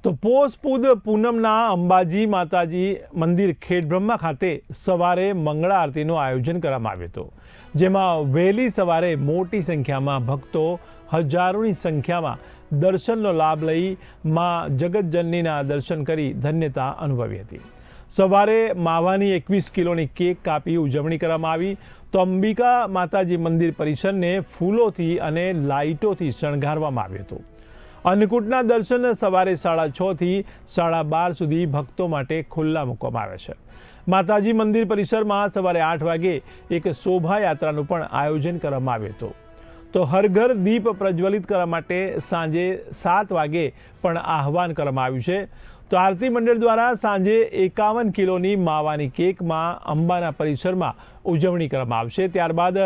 તો પોષ પૂદ પૂનમના અંબાજી માતાજી મંદિર ખેડબ્રહ્મા ખાતે સવારે મંગળા આરતીનું આયોજન કરવામાં આવ્યું હતું, જેમાં વહેલી સવારે મોટી સંખ્યામાં ભક્તો હજારોની સંખ્યામાં દર્શનનો લાભ લઈ માં જગતજનનીના દર્શન કરી ધન્યતા અનુભવી હતી। સવારે માવાની 21 કિલોની કેક કાપી ઉજવણી કરવામાં આવી તો અંબિકા માતાજી મંદિર પરિસરને ફૂલોથી અને લાઇટોથી શણગારવામાં આવ્યું હતું। અન્નકૂટના દર્શન સવારે 6:30 થી 12:30 સુધી ભક્તો માટે ખુલ્લા મૂકવામાં આવે છે। માતાજી મંદિર પરિસરમાં સવારે 8 વાગે એક શોભાયાત્રાનું પણ આયોજન કરવામાં આવ્યું હતું। તો હર ઘર દીપ પ્રજ્વલિત કરવા માટે સાંજે 7 વાગે પણ આહવાન કરવામાં આવ્યું છે। તો આરતી મંડળ દ્વારા સાંજે 51 કિલોની માવાની કેકમાં અંબાના પરિસરમાં ઉજવણી કરવામાં આવશે। ત્યારબાદ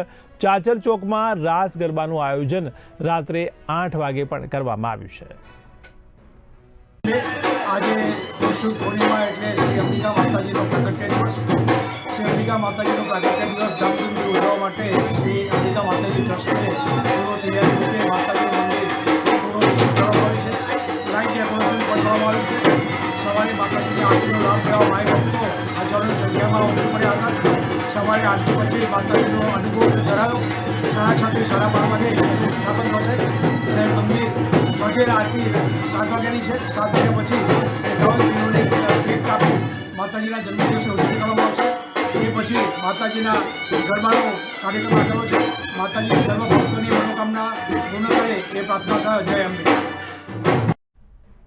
ચાચર ચોકમાં રાસ ગરબાનું આયોજન રાત્રે 8 વાગે પણ કરવામાં આવ્યું છે। આજે શુભ પૂર્ણિમા એટલે શ્રી અંબિકા માતાજીનો પ્રાગટ્ય દિવસ। શ્રી અંબિકા માતાજીનો પ્રાગટ્ય દિવસ ધામધૂમથી ઉજવવા માટે શ્રી અંબિકા માતાજી ટ્રસ્ટને પૂર્વ તૈયારી રૂપે માતાજીનું મંદિર પૂર્ણ કરવામાં આવ્યું છે। લાઇટ ડેકોરેશન કરવામાં આવ્યું છે। સવારે માતાજીની આરતીનો લાભ લેવા માય ભક્તો હજારોની સંખ્યામાં ઉમટી પડ્યા હતા। સવારે આરતી પછી માતાજીનો અનુભવ કરાયો। 6:30 થી 12:30 વાગે સ્થાપન થશે અને મંદિર સવારે આરતી 7 વાગ્યાની છે। 7 વાગ્યા પછી 51 કિલોની કેક કાપી માતાજીના જન્મદિવસે ઉજવણી કરવામાં આવશે। એ પછી માતાજીના ગરબાનો કાર્યક્રમ રાખેલો છે। માતાજી સર્વ ભક્તોની મનોકામના પૂર્ણ કરે એ પ્રાર્થના છે। જય અંબે।